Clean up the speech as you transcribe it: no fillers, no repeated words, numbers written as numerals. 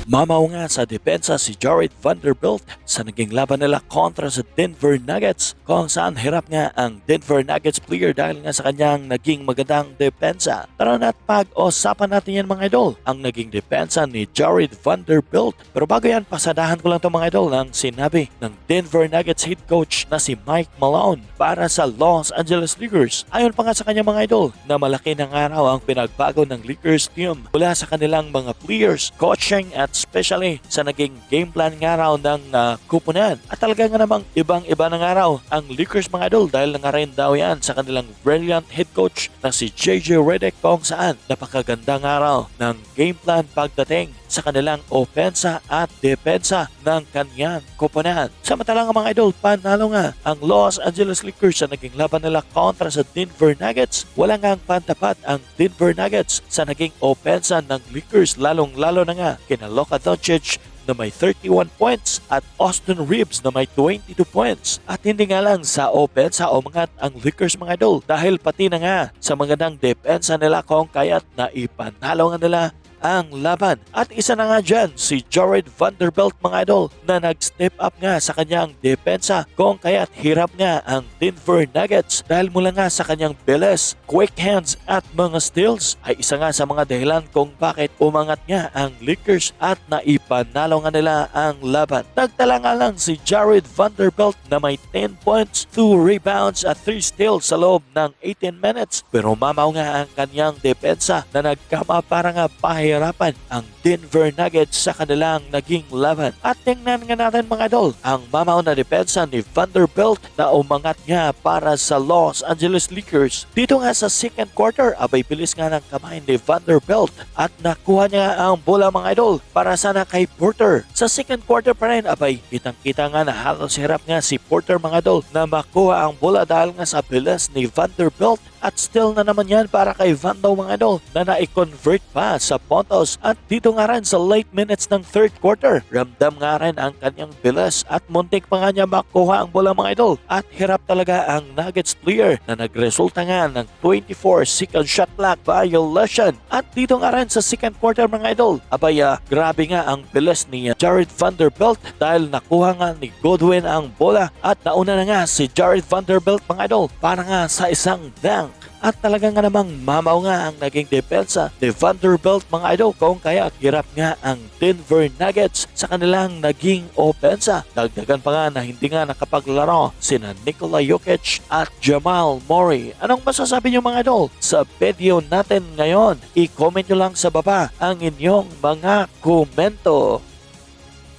Mamaw nga sa depensa si Jared Vanderbilt sa naging laban nila kontra sa Denver Nuggets kung saan hirap nga ang Denver Nuggets player dahil nga sa kanyang naging magandang depensa. Tara na't pag-usapan natin yan mga idol, ang naging depensa ni Jared Vanderbilt. Pero bago yan, pasadahan ko lang ito mga idol ng sinabi ng Denver Nuggets head coach na si Mike Malone para sa Los Angeles Lakers. Ayon pa nga sa kanya mga idol na malaki ng araw ang pinagbago ng Lakers team mula sa kanilang mga players, coaching at especially sa naging game plan ng araw ng kupunan. At talaga nga namang ibang-iba ng araw ang Lakers mga idol dahil nga rin daw yan sa kanilang brilliant head coach na si JJ Redick kung saan napakagandang araw ng game plan pagdating sa kanilang opensa at depensa ng kanyang kupunan. Samantalang mga idol, panalo nga ang Los Angeles Lakers sa naging laban nila kontra sa Denver Nuggets. Wala nga pantapat ang Denver Nuggets sa naging opensa ng Lakers, lalong-lalo na nga kina Luka Doncic na may 31 points at Austin Reeves na may 22 points. At hindi nga lang sa opensa o umangat ang Lakers mga idol dahil pati na nga sa magandang depensa nila kung kaya't na ipanalo nga nila ang laban. At isa na nga dyan si Jared Vanderbilt mga idol na nag-step up nga sa kanyang depensa kung kaya't hirap nga ang Denver Nuggets dahil mula nga sa kanyang bilis, quick hands at mga steals ay isa nga sa mga dahilan kung bakit umangat nga ang Lakers at naipanalo nga nila ang laban. Nagtala nga lang si Jared Vanderbilt na may 10 points, 2 rebounds at 3 steals sa loob ng 18 minutes pero mamaw nga ang kanyang depensa na nagkama para nga pahirapan ang Denver Nuggets sa kanilang naging laban. At tingnan nga natin mga idol ang mamaw na depensa ni Vanderbilt na umangat nga para sa Los Angeles Lakers. Dito nga sa second quarter, abay bilis nga ng kamay ni Vanderbilt at nakuha niya ang bola mga idol para sana kay Porter. Sa second quarter pa rin, abay kitang-kita nga na halos hirap nga si Porter mga idol na makuha ang bola dahil nga sa bilis ni Vanderbilt. At still na naman yan para kay Vando mga idol na na-convert pa sa puntos. At dito nga rin sa late minutes ng third quarter, ramdam nga rin ang kanyang bilis at muntik pa nga niya makuha ang bola mga idol. At hirap talaga ang Nuggets player na nagresulta nga ng 24 second shot clock violation. At dito nga rin sa second quarter mga idol, abay grabe nga ang bilis ni Jared Vanderbilt dahil nakuha nga ni Goodwin ang bola at nauna na nga si Jared Vanderbilt mga idol para nga sa isang dunk. At talaga nga namang mamaw nga ang naging depensa ni Vanderbilt mga idol kung kaya hirap nga ang Denver Nuggets sa kanilang naging opensa. Dagdagan pa nga na hindi nga nakapaglaro sina Nikola Jokic at Jamal Murray. Anong masasabi niyo mga idol sa video natin ngayon? I-comment nyo lang sa baba ang inyong mga komento.